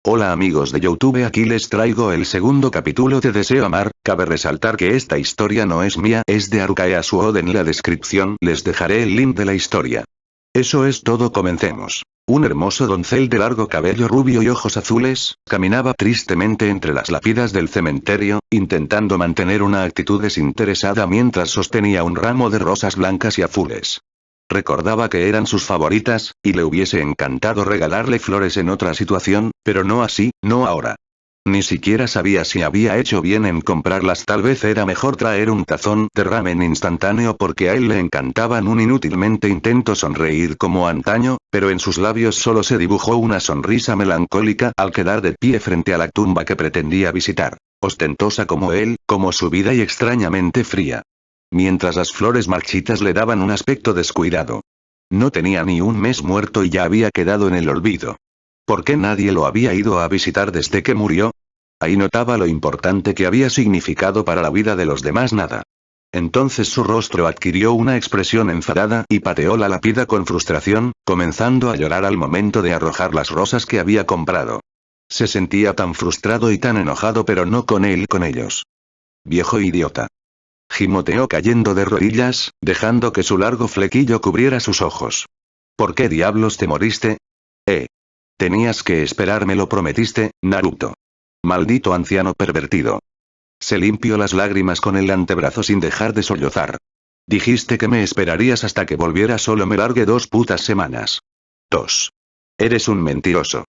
Hola amigos de YouTube, aquí les traigo el segundo capítulo de Deseo Amar. Cabe resaltar que esta historia no es mía, es de Haruka Yasuo. En la descripción les dejaré el link de la historia. Eso es todo, comencemos. Un hermoso doncel de largo cabello rubio y ojos azules, caminaba tristemente entre las lápidas del cementerio, intentando mantener una actitud desinteresada mientras sostenía un ramo de rosas blancas y azules. Recordaba que eran sus favoritas, y le hubiese encantado regalarle flores en otra situación, pero no así, no ahora. Ni siquiera sabía si había hecho bien en comprarlas. Tal vez era mejor traer un tazón de ramen instantáneo porque a él le encantaban. Inútilmente intentó sonreír como antaño, pero en sus labios solo se dibujó una sonrisa melancólica al quedar de pie frente a la tumba que pretendía visitar. Ostentosa como él, como su vida y extrañamente fría. Mientras las flores marchitas le daban un aspecto descuidado. No tenía ni un mes muerto y ya había quedado en el olvido. ¿Por qué nadie lo había ido a visitar desde que murió? Ahí notaba lo importante que había significado para la vida de los demás. Nada. Entonces su rostro adquirió una expresión enfadada y pateó la lápida con frustración, comenzando a llorar al momento de arrojar las rosas que había comprado. Se sentía tan frustrado y tan enojado, pero no con él, con ellos. Viejo idiota. Gimoteó cayendo de rodillas, dejando que su largo flequillo cubriera sus ojos. ¿Por qué diablos te moriste? Tenías que esperarme, lo prometiste, Naruto. Maldito anciano pervertido. Se limpió las lágrimas con el antebrazo sin dejar de sollozar. Dijiste que me esperarías hasta que volviera, solo me largué 2 putas semanas. 2. Eres un mentiroso.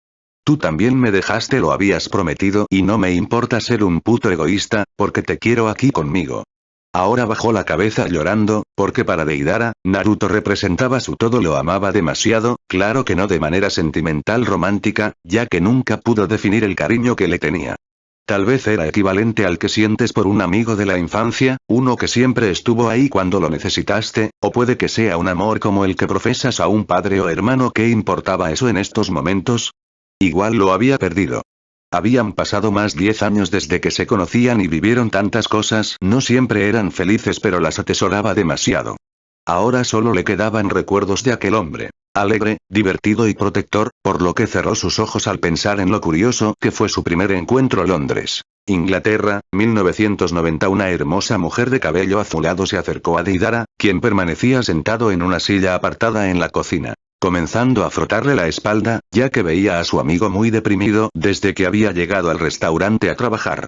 Tú también me dejaste, lo habías prometido, y no me importa ser un puto egoísta, porque te quiero aquí conmigo. Ahora bajó la cabeza llorando, porque para Deidara, Naruto representaba su todo, lo amaba demasiado, claro que no de manera sentimental romántica, ya que nunca pudo definir el cariño que le tenía. Tal vez era equivalente al que sientes por un amigo de la infancia, uno que siempre estuvo ahí cuando lo necesitaste, o puede que sea un amor como el que profesas a un padre o hermano. ¿Qué importaba eso en estos momentos? Igual lo había perdido. Habían pasado más 10 años desde que se conocían y vivieron tantas cosas. No siempre eran felices, pero las atesoraba demasiado. Ahora solo le quedaban recuerdos de aquel hombre. Alegre, divertido y protector, por lo que cerró sus ojos al pensar en lo curioso que fue su primer encuentro. Londres, Inglaterra, 1990. Una hermosa mujer de cabello azulado se acercó a Deidara, quien permanecía sentado en una silla apartada en la cocina, comenzando a frotarle la espalda, ya que veía a su amigo muy deprimido desde que había llegado al restaurante a trabajar.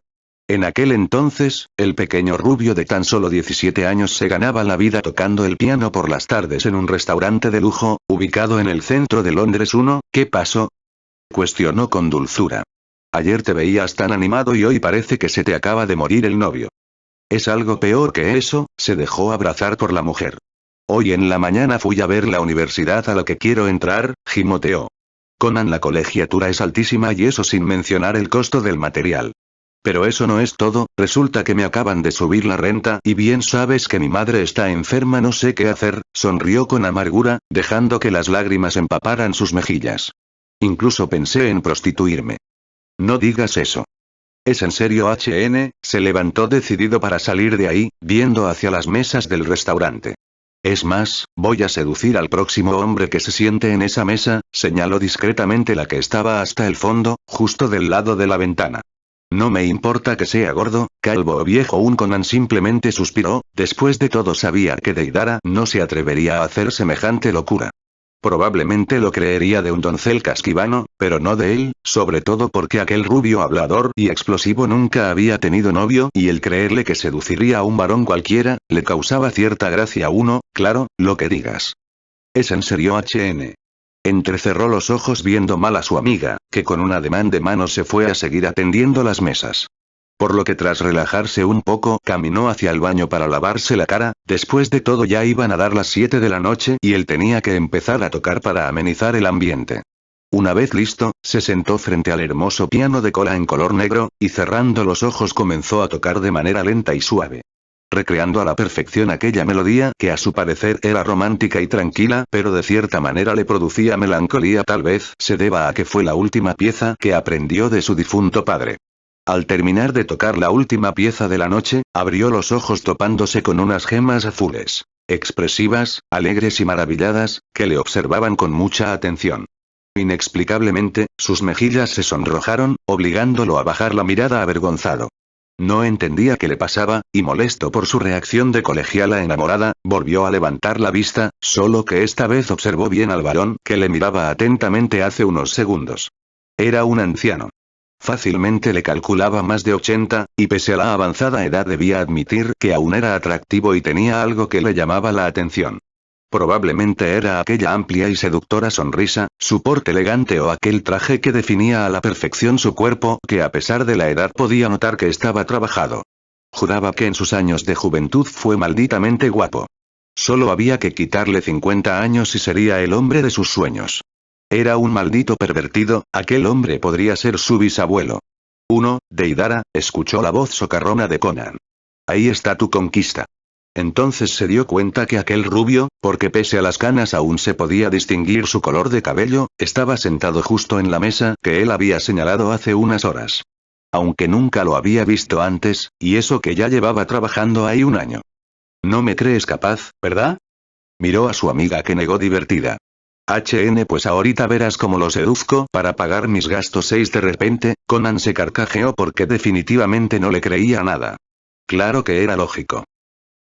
En aquel entonces, el pequeño rubio de tan solo 17 años se ganaba la vida tocando el piano por las tardes en un restaurante de lujo, ubicado en el centro de Londres. ¿Qué pasó? Cuestionó con dulzura. Ayer te veías tan animado y hoy parece que se te acaba de morir el novio. Es algo peor que eso, se dejó abrazar por la mujer. Hoy en la mañana fui a ver la universidad a la que quiero entrar, gimoteó. Conan, la colegiatura es altísima y eso sin mencionar el costo del material. Pero eso no es todo, resulta que me acaban de subir la renta y bien sabes que mi madre está enferma, no sé qué hacer, sonrió con amargura, dejando que las lágrimas empaparan sus mejillas. Incluso pensé en prostituirme. No digas eso. ¿Es en serio? Se levantó decidido para salir de ahí, viendo hacia las mesas del restaurante. Es más, voy a seducir al próximo hombre que se siente en esa mesa, señaló discretamente la que estaba hasta el fondo, justo del lado de la ventana. No me importa que sea gordo, calvo o viejo. Conan simplemente suspiró, después de todo sabía que Deidara no se atrevería a hacer semejante locura. Probablemente lo creería de un doncel casquivano, pero no de él, sobre todo porque aquel rubio hablador y explosivo nunca había tenido novio y el creerle que seduciría a un varón cualquiera, le causaba cierta gracia. Claro, lo que digas. ¿Es en serio? Entrecerró los ojos viendo mal a su amiga, que con un ademán de manos se fue a seguir atendiendo las mesas. Por lo que tras relajarse un poco, caminó hacia el baño para lavarse la cara. Después de todo ya iban a dar las 7 de la noche y él tenía que empezar a tocar para amenizar el ambiente. Una vez listo, se sentó frente al hermoso piano de cola en color negro, y cerrando los ojos comenzó a tocar de manera lenta y suave, recreando a la perfección aquella melodía que a su parecer era romántica y tranquila, pero de cierta manera le producía melancolía. Tal vez se deba a que fue la última pieza que aprendió de su difunto padre. Al terminar de tocar la última pieza de la noche, abrió los ojos topándose con unas gemas azules, expresivas, alegres y maravilladas, que le observaban con mucha atención. Inexplicablemente, sus mejillas se sonrojaron, obligándolo a bajar la mirada avergonzado. No entendía qué le pasaba, y molesto por su reacción de colegiala enamorada, volvió a levantar la vista, solo que esta vez observó bien al varón que le miraba atentamente hace unos segundos. Era un anciano. Fácilmente le calculaba más de 80, y pese a la avanzada edad debía admitir que aún era atractivo y tenía algo que le llamaba la atención. Probablemente era aquella amplia y seductora sonrisa, su porte elegante o aquel traje que definía a la perfección su cuerpo, que a pesar de la edad podía notar que estaba trabajado. Juraba que en sus años de juventud fue malditamente guapo. Solo había que quitarle 50 años y sería el hombre de sus sueños. Era un maldito pervertido, aquel hombre podría ser su bisabuelo. Deidara, escuchó la voz socarrona de Conan. Ahí está tu conquista. Entonces se dio cuenta que aquel rubio, porque pese a las canas aún se podía distinguir su color de cabello, estaba sentado justo en la mesa que él había señalado hace unas horas. Aunque nunca lo había visto antes, y eso que ya llevaba trabajando ahí un año. No me crees capaz, ¿verdad? Miró a su amiga que negó divertida. Pues ahorita verás cómo lo seduzco para pagar mis gastos. De repente, Conan se carcajeó porque definitivamente no le creía nada. Claro que era lógico.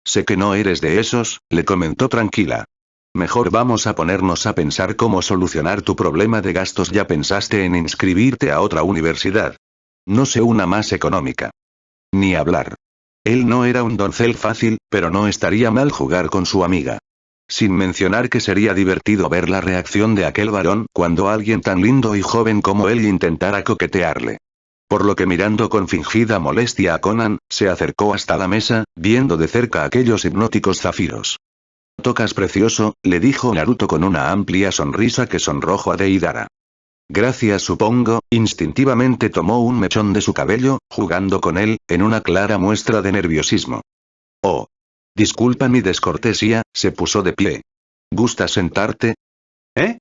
Sé que no eres de esos, le comentó tranquila. Mejor vamos a ponernos a pensar cómo solucionar tu problema de gastos. ¿Ya pensaste en inscribirte a otra universidad? No sé, una más económica. Ni hablar. Él no era un doncel fácil, pero no estaría mal jugar con su amiga. Sin mencionar que sería divertido ver la reacción de aquel varón cuando alguien tan lindo y joven como él intentara coquetearle. Por lo que mirando con fingida molestia a Conan, se acercó hasta la mesa, viendo de cerca aquellos hipnóticos zafiros. Tocas precioso, le dijo Naruto con una amplia sonrisa que sonrojó a Deidara. Gracias, supongo. Instintivamente tomó un mechón de su cabello, jugando con él, en una clara muestra de nerviosismo. Oh. Disculpa mi descortesía, se puso de pie. ¿Gustas sentarte? ¿Eh?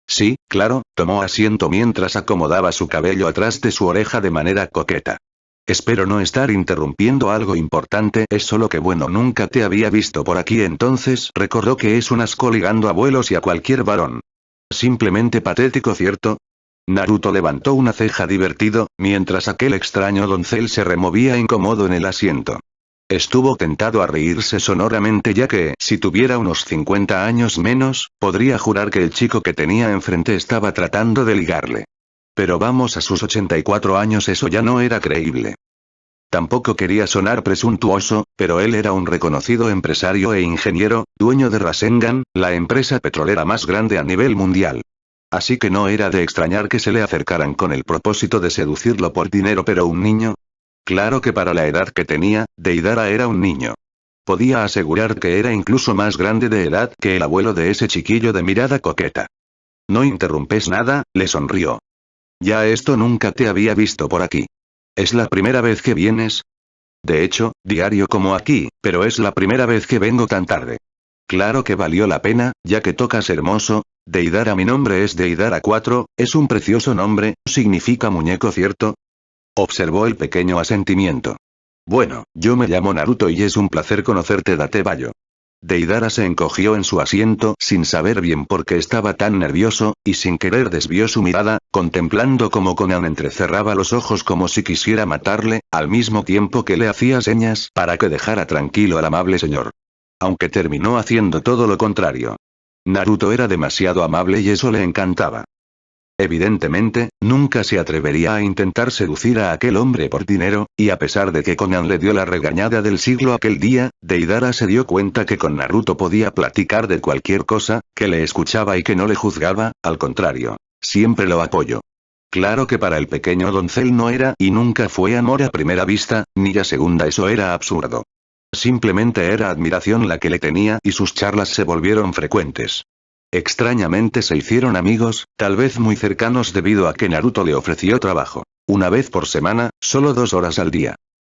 Sí, claro, tomó asiento mientras acomodaba su cabello atrás de su oreja de manera coqueta. Espero no estar interrumpiendo algo importante. Es solo que bueno, nunca te había visto por aquí. Entonces recordó que es un asco ligando a abuelos y a cualquier varón. Simplemente patético, ¿cierto? Naruto levantó una ceja divertido, mientras aquel extraño doncel se removía incómodo en el asiento. Estuvo tentado a reírse sonoramente ya que, si tuviera unos 50 años menos, podría jurar que el chico que tenía enfrente estaba tratando de ligarle. Pero vamos, a sus 84 años eso ya no era creíble. Tampoco quería sonar presuntuoso, pero él era un reconocido empresario e ingeniero, dueño de Rasengan, la empresa petrolera más grande a nivel mundial. Así que no era de extrañar que se le acercaran con el propósito de seducirlo por dinero, pero un niño. Claro que para la edad que tenía, Deidara era un niño. Podía asegurar que era incluso más grande de edad que el abuelo de ese chiquillo de mirada coqueta. ¿No interrumpes nada?, le sonrió. Ya esto nunca te había visto por aquí. ¿Es la primera vez que vienes? De hecho, diario como aquí, pero es la primera vez que vengo tan tarde. Claro que valió la pena, ya que tocas hermoso. Deidara, mi nombre es Deidara 4, es un precioso nombre, significa muñeco, ¿cierto? Observó el pequeño asentimiento. Bueno, yo me llamo Naruto y es un placer conocerte, date bayo. Deidara se encogió en su asiento sin saber bien por qué estaba tan nervioso, y sin querer desvió su mirada, contemplando cómo Conan entrecerraba los ojos como si quisiera matarle, al mismo tiempo que le hacía señas para que dejara tranquilo al amable señor. Aunque terminó haciendo todo lo contrario. Naruto era demasiado amable y eso le encantaba. Evidentemente, nunca se atrevería a intentar seducir a aquel hombre por dinero, y a pesar de que Conan le dio la regañada del siglo aquel día, Deidara se dio cuenta que con Naruto podía platicar de cualquier cosa, que le escuchaba y que no le juzgaba, al contrario, siempre lo apoyó. Claro que para el pequeño doncel no era y nunca fue amor a primera vista, ni a segunda, eso era absurdo. Simplemente era admiración la que le tenía y sus charlas se volvieron frecuentes. Extrañamente se hicieron amigos, tal vez muy cercanos debido a que Naruto le ofreció trabajo. Una vez por semana, solo 2 horas al día.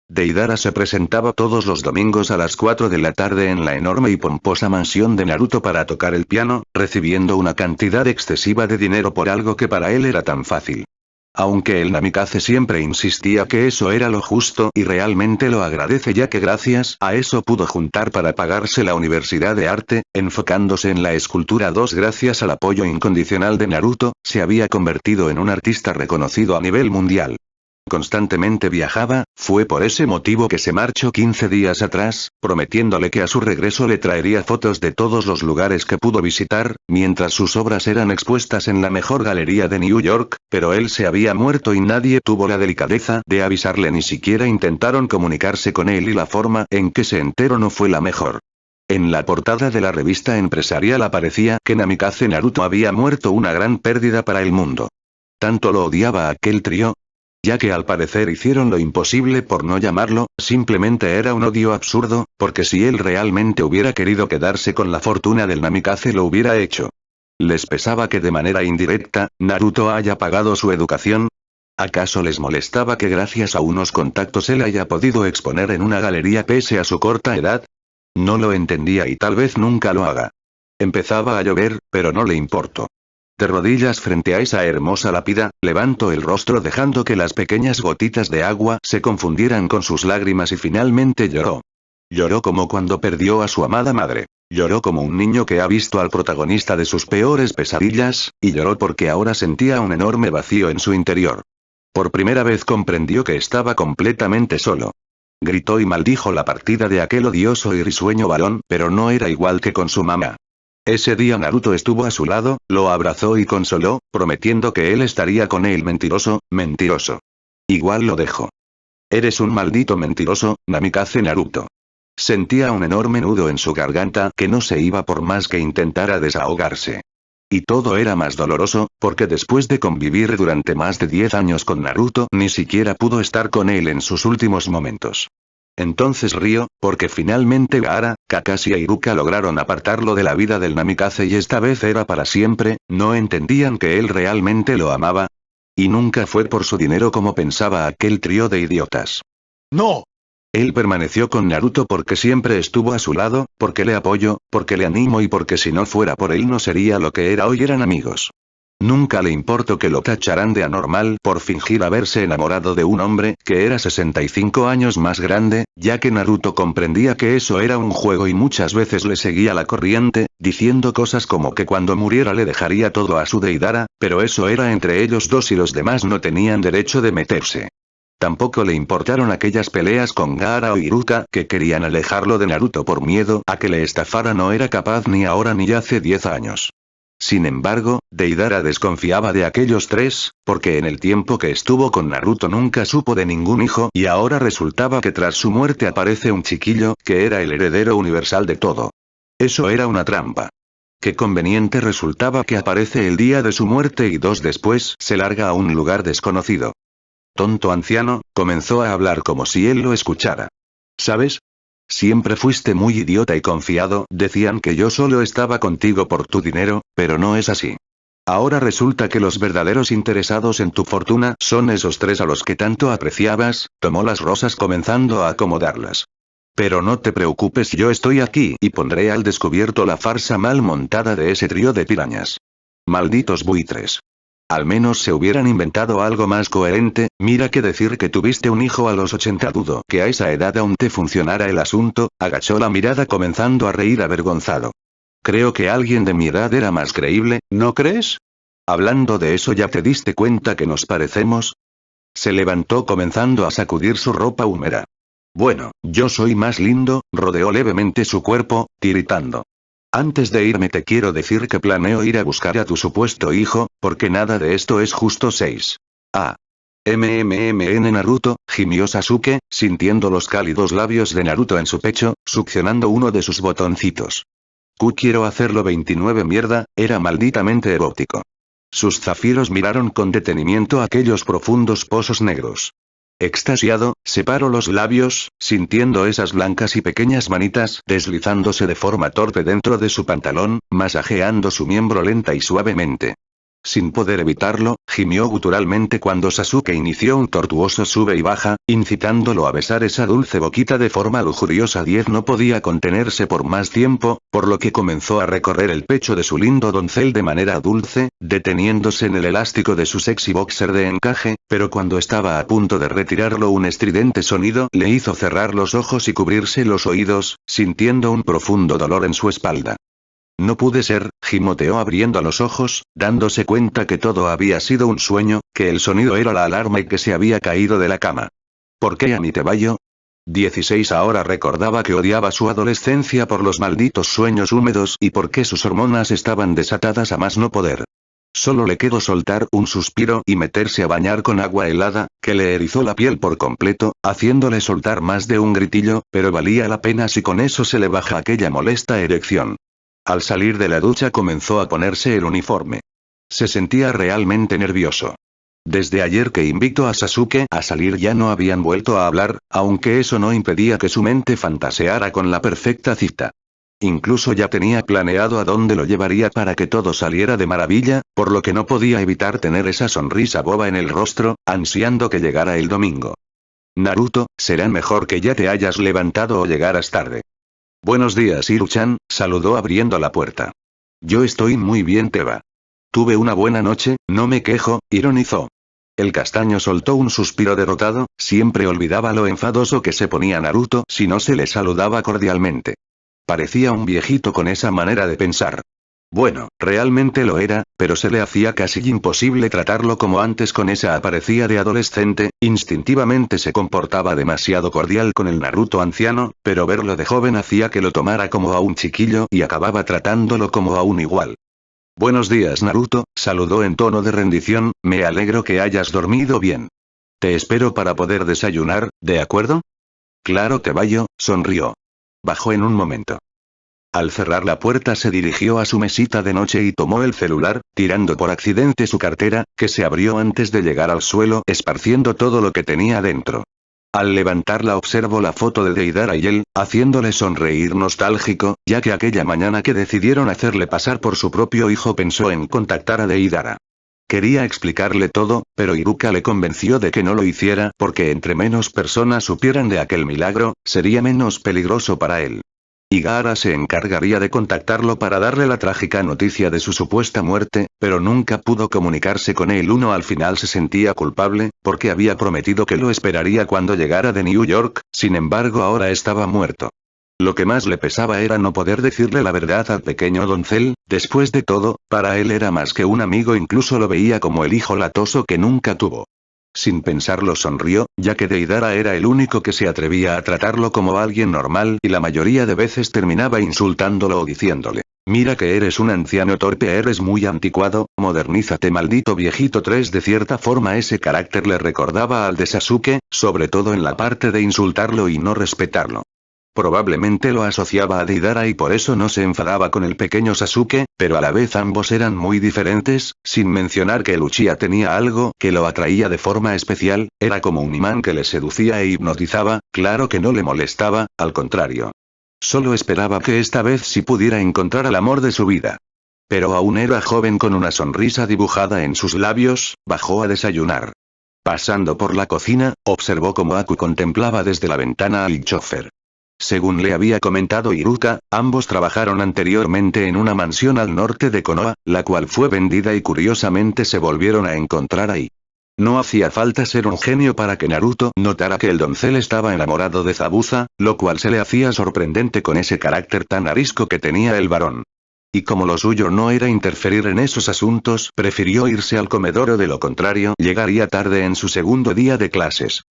Deidara se presentaba todos los domingos a las 4 de la tarde en la enorme y pomposa mansión de Naruto para tocar el piano, recibiendo una cantidad excesiva de dinero por algo que para él era tan fácil. Aunque el Namikaze siempre insistía que eso era lo justo y realmente lo agradece ya que gracias a eso pudo juntar para pagarse la Universidad de Arte, enfocándose en la escultura 2 gracias al apoyo incondicional de Naruto, se había convertido en un artista reconocido a nivel mundial. Constantemente viajaba, fue por ese motivo que se marchó 15 días atrás, prometiéndole que a su regreso le traería fotos de todos los lugares que pudo visitar, mientras sus obras eran expuestas en la mejor galería de New York, pero él se había muerto y nadie tuvo la delicadeza de avisarle, ni siquiera intentaron comunicarse con él y la forma en que se enteró no fue la mejor. En la portada de la revista empresarial aparecía que Namikaze Naruto había muerto, una gran pérdida para el mundo. Tanto lo odiaba aquel trío, ya que al parecer hicieron lo imposible por no llamarlo, simplemente era un odio absurdo, porque si él realmente hubiera querido quedarse con la fortuna del Namikaze lo hubiera hecho. ¿Les pesaba que de manera indirecta, Naruto haya pagado su educación? ¿Acaso les molestaba que gracias a unos contactos él haya podido exponer en una galería pese a su corta edad? No lo entendía y tal vez nunca lo haga. Empezaba a llover, pero no le importó. De rodillas frente a esa hermosa lápida, levantó el rostro dejando que las pequeñas gotitas de agua se confundieran con sus lágrimas y finalmente lloró. Lloró como cuando perdió a su amada madre. Lloró como un niño que ha visto al protagonista de sus peores pesadillas, y lloró porque ahora sentía un enorme vacío en su interior. Por primera vez comprendió que estaba completamente solo. Gritó y maldijo la partida de aquel odioso y risueño varón, pero no era igual que con su mamá. Ese día Naruto estuvo a su lado, lo abrazó y consoló, prometiendo que él estaría con él. Mentiroso, mentiroso. Igual lo dejo. Eres un maldito mentiroso, Namikaze Naruto. Sentía un enorme nudo en su garganta que no se iba por más que intentara desahogarse. Y todo era más doloroso, porque después de convivir durante más de 10 años con Naruto ni siquiera pudo estar con él en sus últimos momentos. Entonces rió, porque finalmente Gaara, Kakashi e Iruka lograron apartarlo de la vida del Namikaze y esta vez era para siempre, no entendían que él realmente lo amaba. Y nunca fue por su dinero como pensaba aquel trío de idiotas. ¡No! Él permaneció con Naruto porque siempre estuvo a su lado, porque le apoyó, porque le animo y porque si no fuera por él no sería lo que era hoy, eran amigos. Nunca le importó que lo tacharan de anormal por fingir haberse enamorado de un hombre que era 65 años más grande, ya que Naruto comprendía que eso era un juego y muchas veces le seguía la corriente, diciendo cosas como que cuando muriera le dejaría todo a su Deidara, pero eso era entre ellos dos y los demás no tenían derecho de meterse. Tampoco le importaron aquellas peleas con Gaara o Iruka que querían alejarlo de Naruto por miedo a que le estafara, no era capaz ni ahora ni hace 10 años. Sin embargo, Deidara desconfiaba de aquellos tres, porque en el tiempo que estuvo con Naruto nunca supo de ningún hijo y ahora resultaba que tras su muerte aparece un chiquillo que era el heredero universal de todo. Eso era una trampa. Qué conveniente resultaba que aparece el día de su muerte y 2 después se larga a un lugar desconocido. Tonto anciano, comenzó a hablar como si él lo escuchara. ¿Sabes? Siempre fuiste muy idiota y confiado, decían que yo solo estaba contigo por tu dinero, pero no es así. Ahora resulta que los verdaderos interesados en tu fortuna son esos 3 a los que tanto apreciabas. Tomó las rosas comenzando a acomodarlas. Pero no te preocupes, yo estoy aquí y pondré al descubierto la farsa mal montada de ese trío de pirañas. Malditos buitres. Al menos se hubieran inventado algo más coherente, mira que decir que tuviste un hijo a los 80, dudo que a esa edad aún te funcionara el asunto, agachó la mirada comenzando a reír avergonzado. Creo que alguien de mi edad era más creíble, ¿no crees? Hablando de eso, ¿ya te diste cuenta que nos parecemos? Se levantó comenzando a sacudir su ropa húmeda. Bueno, yo soy más lindo, rodeó levemente su cuerpo, tiritando. Antes de irme te quiero decir que planeo ir a buscar a tu supuesto hijo, porque nada de esto es justo. 6. Naruto, gimió Sasuke, sintiendo los cálidos labios de Naruto en su pecho, succionando uno de sus botoncitos. Quiero hacerlo. 29 Mierda, era malditamente erótico. Sus zafiros miraron con detenimiento aquellos profundos pozos negros. Extasiado, separó los labios, sintiendo esas blancas y pequeñas manitas deslizándose de forma torpe dentro de su pantalón, masajeando su miembro lenta y suavemente. Sin poder evitarlo, gimió guturalmente cuando Sasuke inició un tortuoso sube y baja, incitándolo a besar esa dulce boquita de forma lujuriosa. 10 no podía contenerse por más tiempo, por lo que comenzó a recorrer el pecho de su lindo doncel de manera dulce, deteniéndose en el elástico de su sexy boxer de encaje, pero cuando estaba a punto de retirarlo un estridente sonido le hizo cerrar los ojos y cubrirse los oídos, sintiendo un profundo dolor en su espalda. No pude ser, gimoteó abriendo los ojos, dándose cuenta que todo había sido un sueño, que el sonido era la alarma y que se había caído de la cama. ¿Por qué a mí te vaya? 16 ahora recordaba que odiaba su adolescencia por los malditos sueños húmedos y porque sus hormonas estaban desatadas a más no poder. Solo le quedó soltar un suspiro y meterse a bañar con agua helada, que le erizó la piel por completo, haciéndole soltar más de un gritillo, pero valía la pena si con eso se le baja aquella molesta erección. Al salir de la ducha comenzó a ponerse el uniforme. Se sentía realmente nervioso. Desde ayer que invitó a Sasuke a salir ya no habían vuelto a hablar, aunque eso no impedía que su mente fantaseara con la perfecta cita. Incluso ya tenía planeado a dónde lo llevaría para que todo saliera de maravilla, por lo que no podía evitar tener esa sonrisa boba en el rostro, ansiando que llegara el domingo. Naruto, será mejor que ya te hayas levantado o llegaras tarde. Buenos días Iru-chan, saludó abriendo la puerta. Yo estoy muy bien Teba. Tuve una buena noche, no me quejo, ironizó. El castaño soltó un suspiro derrotado, siempre olvidaba lo enfadoso que se ponía Naruto si no se le saludaba cordialmente. Parecía un viejito con esa manera de pensar. Bueno, realmente lo era, pero se le hacía casi imposible tratarlo como antes con esa apariencia de adolescente, instintivamente se comportaba demasiado cordial con el Naruto anciano, pero verlo de joven hacía que lo tomara como a un chiquillo y acababa tratándolo como a un igual. Buenos días Naruto, saludó en tono de rendición, me alegro que hayas dormido bien. Te espero para poder desayunar, ¿de acuerdo? Claro te vaya, sonrió. Bajó en un momento. Al cerrar la puerta se dirigió a su mesita de noche y tomó el celular, tirando por accidente su cartera, que se abrió antes de llegar al suelo, esparciendo todo lo que tenía dentro. Al levantarla observó la foto de Deidara y él, haciéndole sonreír nostálgico, ya que aquella mañana que decidieron hacerle pasar por su propio hijo pensó en contactar a Deidara. Quería explicarle todo, pero Iruka le convenció de que no lo hiciera porque entre menos personas supieran de aquel milagro, sería menos peligroso para él. Y Gaara se encargaría de contactarlo para darle la trágica noticia de su supuesta muerte, pero nunca pudo comunicarse con él. Uno al final se sentía culpable, porque había prometido que lo esperaría cuando llegara de New York, sin embargo ahora estaba muerto. Lo que más le pesaba era no poder decirle la verdad al pequeño doncel, después de todo, para él era más que un amigo, incluso lo veía como el hijo latoso que nunca tuvo. Sin pensarlo sonrió, ya que Deidara era el único que se atrevía a tratarlo como alguien normal y la mayoría de veces terminaba insultándolo o diciéndole, mira que eres un anciano torpe, eres muy anticuado, modernízate maldito viejito. 3 De cierta forma ese carácter le recordaba al de Sasuke, sobre todo en la parte de insultarlo y no respetarlo. Probablemente lo asociaba a Deidara y por eso no se enfadaba con el pequeño Sasuke, pero a la vez ambos eran muy diferentes, sin mencionar que el Uchiha tenía algo que lo atraía de forma especial, era como un imán que le seducía e hipnotizaba, claro que no le molestaba, al contrario. Solo esperaba que esta vez sí pudiera encontrar al amor de su vida. Pero aún era joven con una sonrisa dibujada en sus labios, bajó a desayunar. Pasando por la cocina, observó cómo Aku contemplaba desde la ventana al chofer. Según le había comentado Iruka, ambos trabajaron anteriormente en una mansión al norte de Konoha, la cual fue vendida y curiosamente se volvieron a encontrar ahí. No hacía falta ser un genio para que Naruto notara que el doncel estaba enamorado de Zabuza, lo cual se le hacía sorprendente con ese carácter tan arisco que tenía el varón. Y como lo suyo no era interferir en esos asuntos, prefirió irse al comedor o de lo contrario llegaría tarde en su segundo día de clases.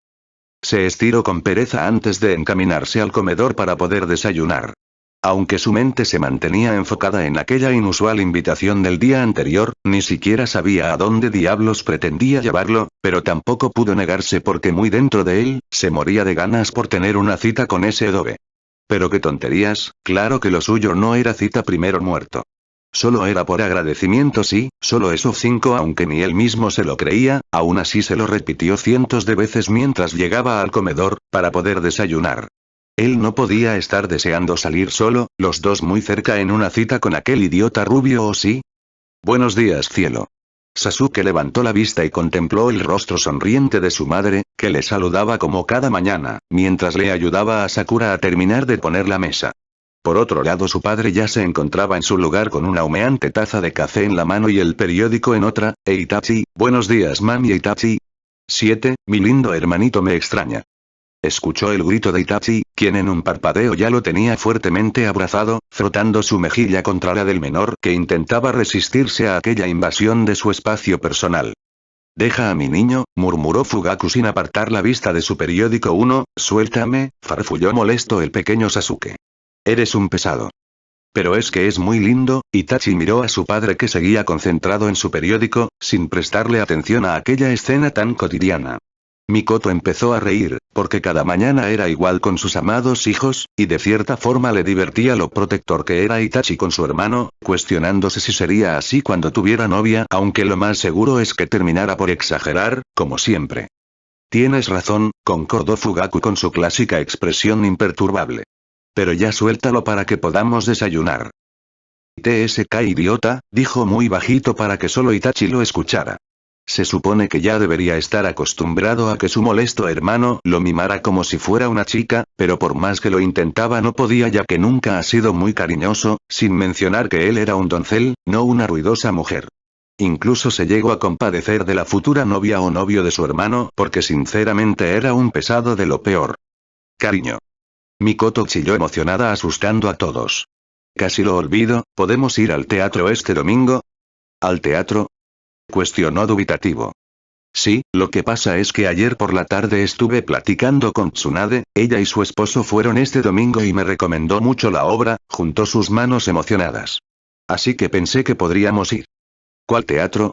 Se estiró con pereza antes de encaminarse al comedor para poder desayunar. Aunque su mente se mantenía enfocada en aquella inusual invitación del día anterior, ni siquiera sabía a dónde diablos pretendía llevarlo, pero tampoco pudo negarse porque muy dentro de él, se moría de ganas por tener una cita con ese Dobe. Pero qué tonterías, claro que lo suyo no era cita primero muerto. Solo era por agradecimiento, sí, solo eso. 5 Aunque ni él mismo se lo creía, aún así se lo repitió cientos de veces mientras llegaba al comedor, para poder desayunar. Él no podía estar deseando salir solo, los dos muy cerca en una cita con aquel idiota rubio, ¿o sí? Buenos días cielo. Sasuke levantó la vista y contempló el rostro sonriente de su madre, que le saludaba como cada mañana, mientras le ayudaba a Sakura a terminar de poner la mesa. Por otro lado, su padre ya se encontraba en su lugar con una humeante taza de café en la mano y el periódico en otra. Itachi, buenos días mami. Itachi. 7, mi lindo hermanito me extraña. Escuchó el grito de Itachi, quien en un parpadeo ya lo tenía fuertemente abrazado, frotando su mejilla contra la del menor que intentaba resistirse a aquella invasión de su espacio personal. Deja a mi niño, murmuró Fugaku sin apartar la vista de su periódico. Suéltame, farfulló molesto el pequeño Sasuke. Eres un pesado. Pero es que es muy lindo. Itachi miró a su padre que seguía concentrado en su periódico, sin prestarle atención a aquella escena tan cotidiana. Mikoto empezó a reír, porque cada mañana era igual con sus amados hijos, y de cierta forma le divertía lo protector que era Itachi con su hermano, cuestionándose si sería así cuando tuviera novia, aunque lo más seguro es que terminara por exagerar, como siempre. Tienes razón, concordó Fugaku con su clásica expresión imperturbable. Pero ya suéltalo para que podamos desayunar. TSK idiota, dijo muy bajito para que solo Itachi lo escuchara. Se supone que ya debería estar acostumbrado a que su molesto hermano lo mimara como si fuera una chica, pero por más que lo intentaba no podía ya que nunca ha sido muy cariñoso, sin mencionar que él era un doncel, no una ruidosa mujer. Incluso se llegó a compadecer de la futura novia o novio de su hermano porque sinceramente era un pesado de lo peor. Cariño. Mikoto chilló emocionada asustando a todos. Casi lo olvido, ¿podemos ir al teatro este domingo? ¿Al teatro? Cuestionó dubitativo. Sí, lo que pasa es que ayer por la tarde estuve platicando con Tsunade, ella y su esposo fueron este domingo y me recomendó mucho la obra, juntó sus manos emocionadas. Así que pensé que podríamos ir. ¿Cuál teatro?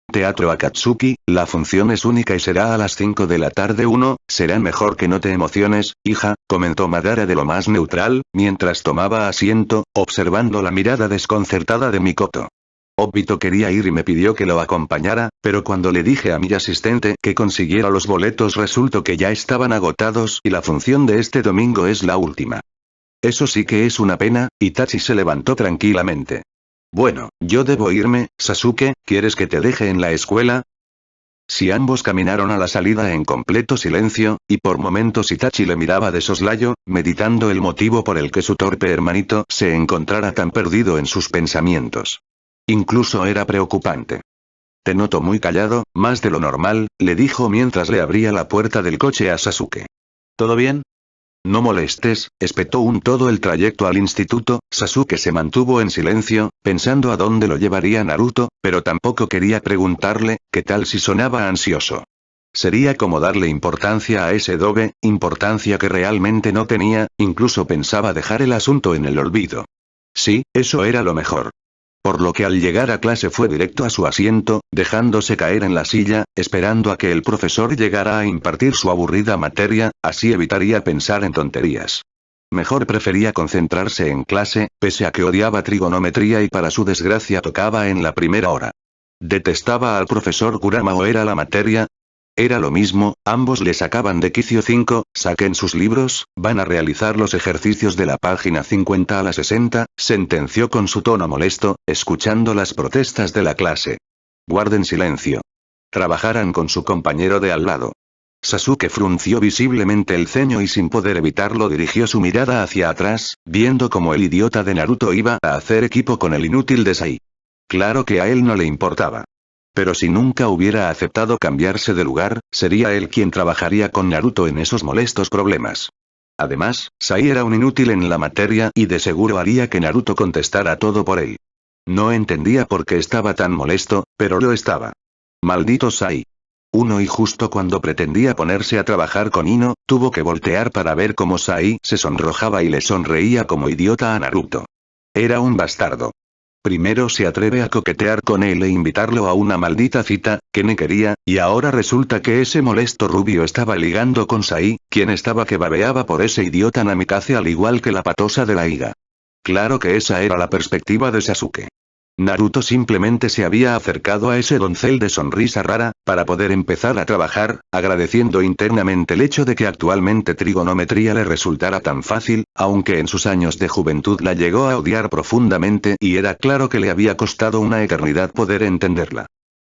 Teatro Akatsuki, la función es única y será a las 5 de la tarde. Será mejor que no te emociones, hija, comentó Madara de lo más neutral, mientras tomaba asiento, observando la mirada desconcertada de Mikoto. Obito quería ir y me pidió que lo acompañara, pero cuando le dije a mi asistente que consiguiera los boletos resultó que ya estaban agotados y la función de este domingo es la última. Eso sí que es una pena. Itachi se levantó tranquilamente. Bueno, yo debo irme. Sasuke, ¿quieres que te deje en la escuela? Si ambos caminaron a la salida en completo silencio, y por momentos Itachi le miraba de soslayo, meditando el motivo por el que su torpe hermanito se encontrara tan perdido en sus pensamientos. Incluso era preocupante. Te noto muy callado, más de lo normal, le dijo mientras le abría la puerta del coche a Sasuke. ¿Todo bien? No molestes, espetó todo el trayecto al instituto. Sasuke se mantuvo en silencio, pensando a dónde lo llevaría Naruto, pero tampoco quería preguntarle, ¿qué tal si sonaba ansioso? Sería como darle importancia a ese dobe, importancia que realmente no tenía, incluso pensaba dejar el asunto en el olvido. Sí, eso era lo mejor. Por lo que al llegar a clase fue directo a su asiento, dejándose caer en la silla, esperando a que el profesor llegara a impartir su aburrida materia, así evitaría pensar en tonterías. Mejor prefería concentrarse en clase, pese a que odiaba trigonometría y para su desgracia tocaba en la primera hora. Detestaba al profesor Kurama o era la materia. Era lo mismo, ambos le sacaban de quicio 5, saquen sus libros, van a realizar los ejercicios de la página 50 a la 60, sentenció con su tono molesto, escuchando las protestas de la clase. Guarden silencio. Trabajaran con su compañero de al lado. Sasuke frunció visiblemente el ceño y sin poder evitarlo dirigió su mirada hacia atrás, viendo como el idiota de Naruto iba a hacer equipo con el inútil de Sai. Claro que a él no le importaba. Pero si nunca hubiera aceptado cambiarse de lugar, sería él quien trabajaría con Naruto en esos molestos problemas. Además, Sai era un inútil en la materia y de seguro haría que Naruto contestara todo por él. No entendía por qué estaba tan molesto, pero lo estaba. Maldito Sai. Y justo cuando pretendía ponerse a trabajar con Ino, tuvo que voltear para ver cómo Sai se sonrojaba y le sonreía como idiota a Naruto. Era un bastardo. Primero se atreve a coquetear con él e invitarlo a una maldita cita, que ni quería, y ahora resulta que ese molesto rubio estaba ligando con Sai, quien estaba que babeaba por ese idiota Namikaze al igual que la patosa de la higa. Claro que esa era la perspectiva de Sasuke. Naruto simplemente se había acercado a ese doncel de sonrisa rara, para poder empezar a trabajar, agradeciendo internamente el hecho de que actualmente trigonometría le resultara tan fácil, aunque en sus años de juventud la llegó a odiar profundamente y era claro que le había costado una eternidad poder entenderla.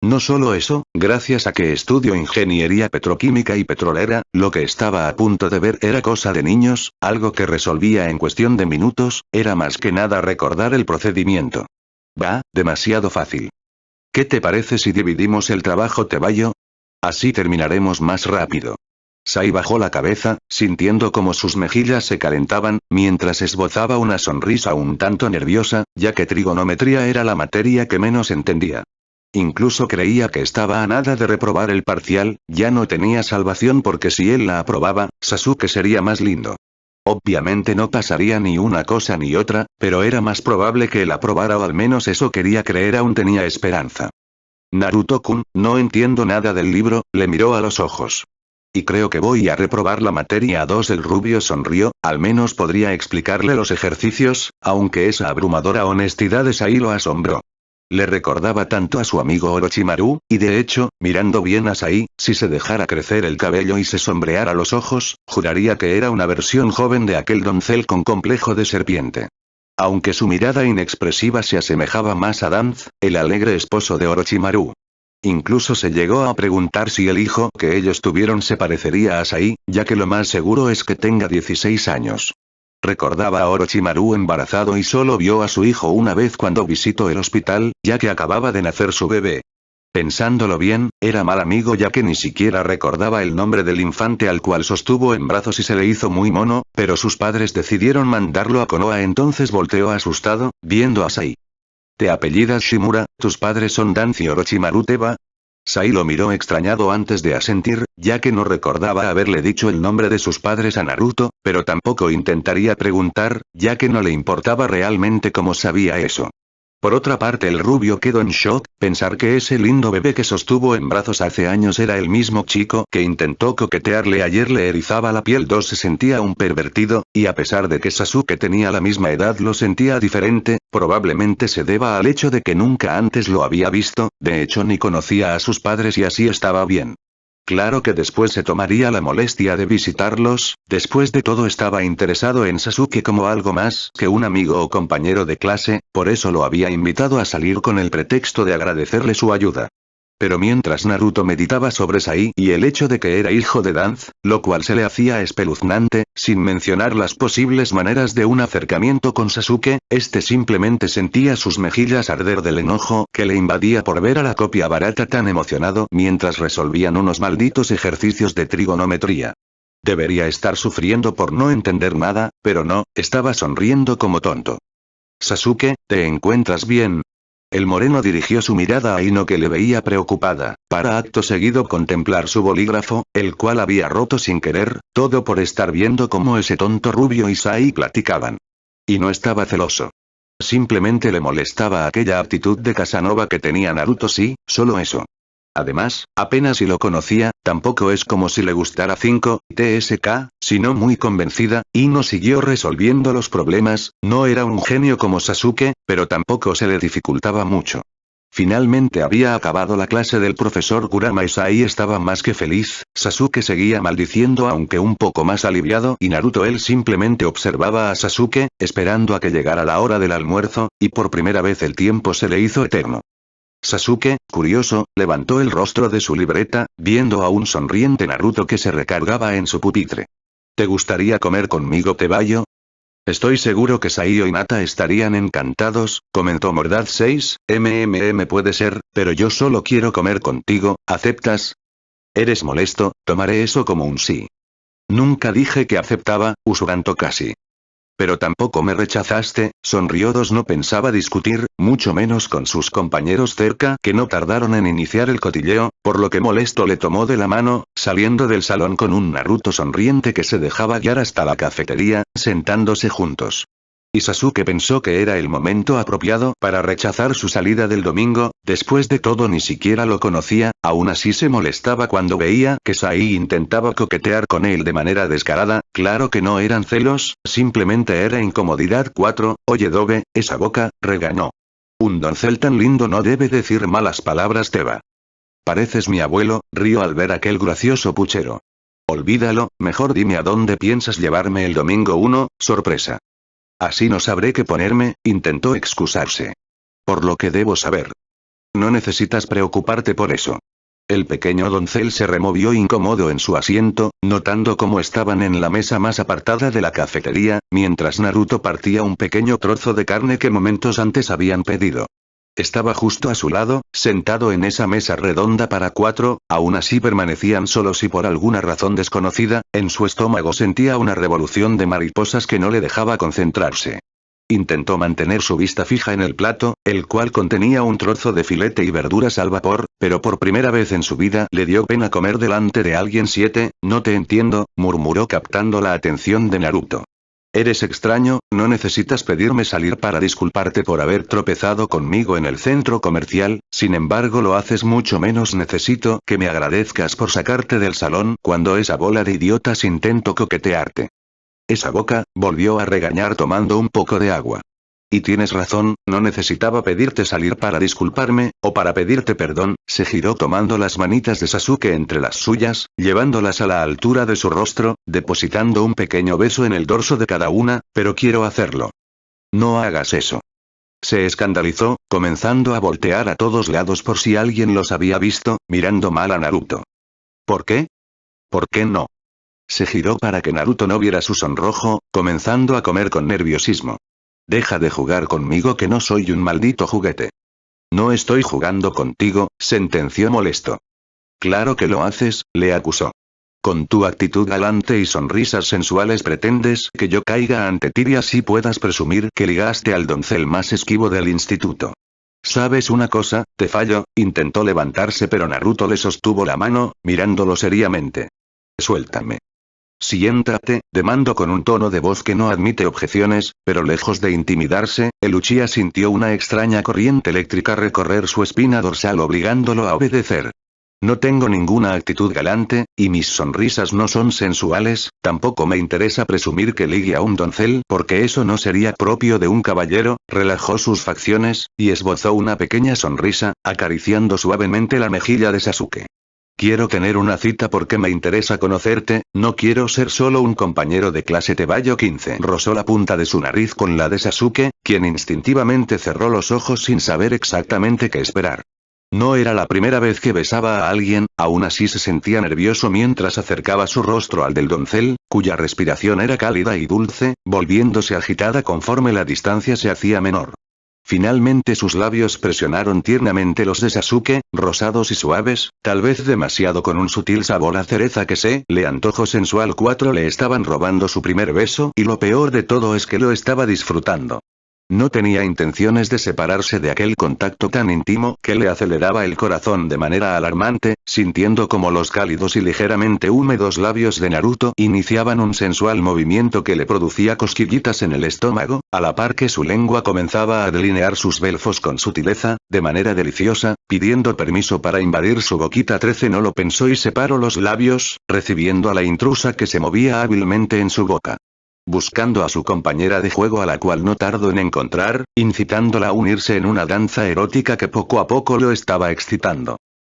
No solo eso, gracias a que estudio ingeniería petroquímica y petrolera, lo que estaba a punto de ver era cosa de niños, algo que resolvía en cuestión de minutos, era más que nada recordar el procedimiento. Va, demasiado fácil. ¿Qué te parece si dividimos el trabajo, Tebayo? Así terminaremos más rápido. Sai bajó la cabeza, sintiendo como sus mejillas se calentaban, mientras esbozaba una sonrisa un tanto nerviosa, ya que trigonometría era la materia que menos entendía. Incluso creía que estaba a nada de reprobar el parcial, ya no tenía salvación porque si él la aprobaba, Sasuke sería más lindo. Obviamente no pasaría ni una cosa ni otra, pero era más probable que él aprobara o al menos eso quería creer, aún tenía esperanza. Naruto-kun, no entiendo nada del libro, le miró a los ojos. Y creo que voy a reprobar la materia 2. El rubio sonrió, al menos podría explicarle los ejercicios, aunque esa abrumadora honestidad de Sai lo asombró. Le recordaba tanto a su amigo Orochimaru, y de hecho, mirando bien a Sai, si se dejara crecer el cabello y se sombreara los ojos, juraría que era una versión joven de aquel doncel con complejo de serpiente. Aunque su mirada inexpresiva se asemejaba más a Danz, el alegre esposo de Orochimaru. Incluso se llegó a preguntar si el hijo que ellos tuvieron se parecería a Sai, ya que lo más seguro es que tenga 16 años. Recordaba a Orochimaru embarazado y solo vio a su hijo una vez cuando visitó el hospital, ya que acababa de nacer su bebé. Pensándolo bien, era mal amigo ya que ni siquiera recordaba el nombre del infante al cual sostuvo en brazos y se le hizo muy mono, pero sus padres decidieron mandarlo a Konoha, entonces volteó asustado, viendo a Sai. ¿Te apellidas Shimura? ¿Tus padres son Danzo y Orochimaru Teba? Sai lo miró extrañado antes de asentir, ya que no recordaba haberle dicho el nombre de sus padres a Naruto, pero tampoco intentaría preguntar, ya que no le importaba realmente cómo sabía eso. Por otra parte, el rubio quedó en shock, pensar que ese lindo bebé que sostuvo en brazos hace años era el mismo chico que intentó coquetearle ayer le erizaba la piel. Se sentía un pervertido, y a pesar de que Sasuke tenía la misma edad lo sentía diferente, probablemente se deba al hecho de que nunca antes lo había visto, de hecho ni conocía a sus padres y así estaba bien. Claro que después se tomaría la molestia de visitarlos, después de todo estaba interesado en Sasuke como algo más que un amigo o compañero de clase, por eso lo había invitado a salir con el pretexto de agradecerle su ayuda. Pero mientras Naruto meditaba sobre Sai y el hecho de que era hijo de Danz, lo cual se le hacía espeluznante, sin mencionar las posibles maneras de un acercamiento con Sasuke, este simplemente sentía sus mejillas arder del enojo que le invadía por ver a la copia barata tan emocionado mientras resolvían unos malditos ejercicios de trigonometría. Debería estar sufriendo por no entender nada, pero no, estaba sonriendo como tonto. Sasuke, ¿te encuentras bien? El moreno dirigió su mirada a Ino que le veía preocupada, para acto seguido contemplar su bolígrafo, el cual había roto sin querer, todo por estar viendo cómo ese tonto rubio y Sai platicaban. Y no estaba celoso. Simplemente le molestaba aquella actitud de Casanova que tenía Naruto, sí, solo eso. Además, apenas si lo conocía, tampoco es como si le gustara 5TSK, sino muy convencida, Ino siguió resolviendo los problemas, no era un genio como Sasuke, pero tampoco se le dificultaba mucho. Finalmente había acabado la clase del profesor Kurama y Sai estaba más que feliz, Sasuke seguía maldiciendo aunque un poco más aliviado y Naruto él simplemente observaba a Sasuke, esperando a que llegara la hora del almuerzo, y por primera vez el tiempo se le hizo eterno. Sasuke, curioso, levantó el rostro de su libreta, viendo a un sonriente Naruto que se recargaba en su pupitre. ¿Te gustaría comer conmigo, Tebayo? Estoy seguro que Sai y Hinata estarían encantados, comentó Mordaz 6, puede ser, pero yo solo quiero comer contigo, ¿aceptas? Eres molesto, tomaré eso como un sí. Nunca dije que aceptaba, Usuranto casi. Pero tampoco me rechazaste, sonrió Dos. No pensaba discutir, mucho menos con sus compañeros cerca que no tardaron en iniciar el cotilleo, por lo que molesto le tomó de la mano, saliendo del salón con un Naruto sonriente que se dejaba guiar hasta la cafetería, sentándose juntos. Y Sasuke pensó que era el momento apropiado para rechazar su salida del domingo, después de todo ni siquiera lo conocía, aún así se molestaba cuando veía que Sai intentaba coquetear con él de manera descarada, claro que no eran celos, simplemente era incomodidad. 4, oye Dobe, esa boca, regañó. Un doncel tan lindo no debe decir malas palabras, Teba. Pareces mi abuelo, rió al ver aquel gracioso puchero. Olvídalo, mejor dime a dónde piensas llevarme el domingo. 1, sorpresa. Así no sabré qué ponerme, intentó excusarse. Por lo que debo saber. no necesitas preocuparte por eso. El pequeño doncel se removió incómodo en su asiento, notando cómo estaban en la mesa más apartada de la cafetería, mientras Naruto partía un pequeño trozo de carne que momentos antes habían pedido. Estaba justo a su lado, sentado en esa mesa redonda para 4, aún así permanecían solos y por alguna razón desconocida, en su estómago sentía una revolución de mariposas que no le dejaba concentrarse. Intentó mantener su vista fija en el plato, el cual contenía un trozo de filete y verduras al vapor, pero por primera vez en su vida le dio pena comer delante de alguien. No te entiendo, murmuró captando la atención de Naruto. Eres extraño, no necesitas pedirme salir para disculparte por haber tropezado conmigo en el centro comercial, sin embargo lo haces mucho menos. Necesito que me agradezcas por sacarte del salón cuando esa bola de idiotas intentó coquetearte. Esa boca, volvió a regañar tomando un poco de agua. Y tienes razón, no necesitaba pedirte salir para disculparme, o para pedirte perdón. Se giró tomando las manitas de Sasuke entre las suyas, llevándolas a la altura de su rostro, depositando un pequeño beso en el dorso de cada una, pero quiero hacerlo. No hagas eso. Se escandalizó, comenzando a voltear a todos lados por si alguien los había visto, mirando mal a Naruto. ¿Por qué? ¿Por qué no? Se giró para que Naruto no viera su sonrojo, comenzando a comer con nerviosismo. Deja de jugar conmigo que no soy un maldito juguete. No estoy jugando contigo, sentenció molesto. Claro que lo haces, le acusó. Con tu actitud galante y sonrisas sensuales pretendes que yo caiga ante ti y así puedas presumir que ligaste al doncel más esquivo del instituto. ¿Sabes una cosa? Te fallo. Intentó levantarse pero Naruto le sostuvo la mano, mirándolo seriamente. Suéltame. Siéntate, demandó con un tono de voz que no admite objeciones, pero lejos de intimidarse, el Uchiha sintió una extraña corriente eléctrica recorrer su espina dorsal obligándolo a obedecer. No tengo ninguna actitud galante, y mis sonrisas no son sensuales, tampoco me interesa presumir que ligue a un doncel porque eso no sería propio de un caballero. Relajó sus facciones, y esbozó una pequeña sonrisa, acariciando suavemente la mejilla de Sasuke. Quiero tener una cita porque me interesa conocerte, no quiero ser solo un compañero de clase. Tebayo 15 rozó la punta de su nariz con la de Sasuke, quien instintivamente cerró los ojos sin saber exactamente qué esperar. No era la primera vez que besaba a alguien, aún así se sentía nervioso mientras acercaba su rostro al del doncel, cuya respiración era cálida y dulce, volviéndose agitada conforme la distancia se hacía menor. Finalmente sus labios presionaron tiernamente los de Sasuke, rosados y suaves, tal vez demasiado con un sutil sabor a cereza que se le antojó sensual. 4 le estaban robando su primer beso y lo peor de todo es que lo estaba disfrutando. No tenía intenciones de separarse de aquel contacto tan íntimo que le aceleraba el corazón de manera alarmante, sintiendo como los cálidos y ligeramente húmedos labios de Naruto iniciaban un sensual movimiento que le producía cosquillitas en el estómago, a la par que su lengua comenzaba a delinear sus belfos con sutileza, de manera deliciosa, pidiendo permiso para invadir su boquita. 13 no lo pensó y separó los labios, recibiendo a la intrusa que se movía hábilmente en su boca. Buscando a su compañera de juego a la cual no tardó en encontrar, incitándola a unirse en una danza erótica que poco a poco lo estaba excitando.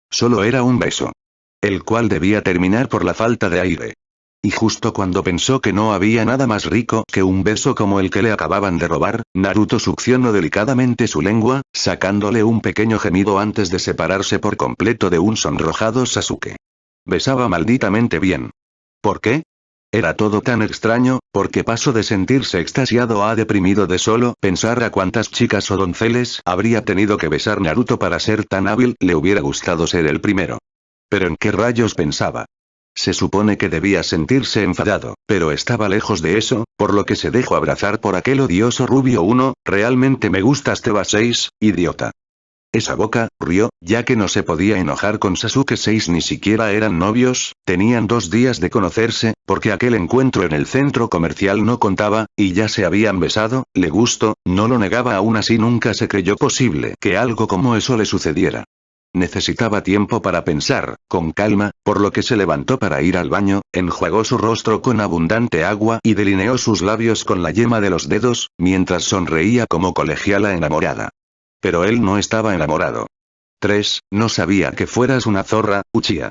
Solo era un beso. El cual debía terminar por la falta de aire. Y justo cuando pensó que no había nada más rico que un beso como el que le acababan de robar, Naruto succionó delicadamente su lengua, sacándole un pequeño gemido antes de separarse por completo de un sonrojado Sasuke. Besaba malditamente bien. ¿Por qué? Era todo tan extraño, porque pasó de sentirse extasiado a deprimido de solo pensar a cuántas chicas o donceles habría tenido que besar Naruto para ser tan hábil. Le hubiera gustado ser el primero. ¿Pero en qué rayos pensaba? Se supone que debía sentirse enfadado, pero estaba lejos de eso, por lo que se dejó abrazar por aquel odioso rubio. Realmente me gustas. Te vas 6, idiota. Esa boca, rió, ya que no se podía enojar con Sasuke. 6 ni siquiera eran novios, tenían 2 días de conocerse, porque aquel encuentro en el centro comercial no contaba, y ya se habían besado. Le gustó, no lo negaba. Aún así nunca se creyó posible que algo como eso le sucediera. Necesitaba tiempo para pensar, con calma, por lo que se levantó para ir al baño, enjuagó su rostro con abundante agua y delineó sus labios con la yema de los dedos, mientras sonreía como colegiala enamorada. Pero él no estaba enamorado. 3. No sabía que fueras una zorra, Uchiha.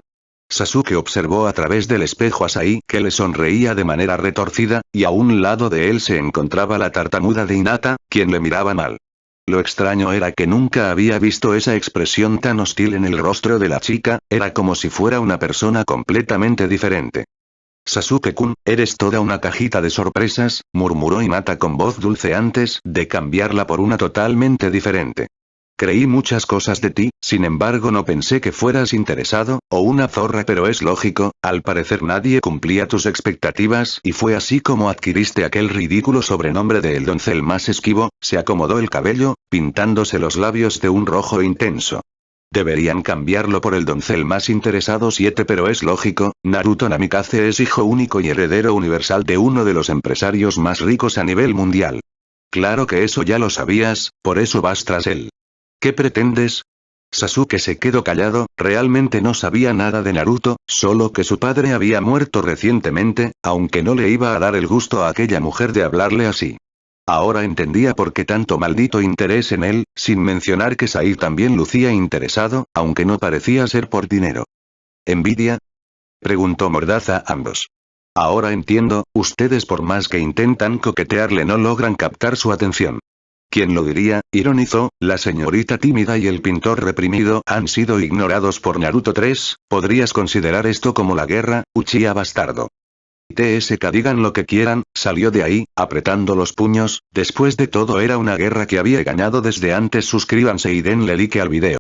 Sasuke observó a través del espejo a Sai que le sonreía de manera retorcida, y a un lado de él se encontraba la tartamuda de Hinata, quien le miraba mal. Lo extraño era que nunca había visto esa expresión tan hostil en el rostro de la chica, era como si fuera una persona completamente diferente. Sasuke-kun, eres toda una cajita de sorpresas, murmuró Hinata con voz dulce antes de cambiarla por una totalmente diferente. Creí muchas cosas de ti, sin embargo no pensé que fueras interesado, o una zorra, pero es lógico, al parecer nadie cumplía tus expectativas y fue así como adquiriste aquel ridículo sobrenombre de el doncel más esquivo. Se acomodó el cabello, pintándose los labios de un rojo intenso. Deberían cambiarlo por el doncel más interesado 7, pero es lógico, Naruto Namikaze es hijo único y heredero universal de uno de los empresarios más ricos a nivel mundial. Claro que eso ya lo sabías, por eso vas tras él. ¿Qué pretendes? Sasuke se quedó callado, realmente no sabía nada de Naruto, solo que su padre había muerto recientemente, aunque no le iba a dar el gusto a aquella mujer de hablarle así. Ahora entendía por qué tanto maldito interés en él, sin mencionar que Sai también lucía interesado, aunque no parecía ser por dinero. ¿Envidia? Preguntó mordaz a ambos. Ahora entiendo, ustedes por más que intentan coquetearle no logran captar su atención. ¿Quién lo diría? Ironizó, la señorita tímida y el pintor reprimido han sido ignorados por Naruto 3, ¿podrías considerar esto como la guerra, Uchiha bastardo? TSK digan lo que quieran, salió de ahí, apretando los puños, después de todo era una guerra que había ganado desde antes. Suscríbanse y denle like al video.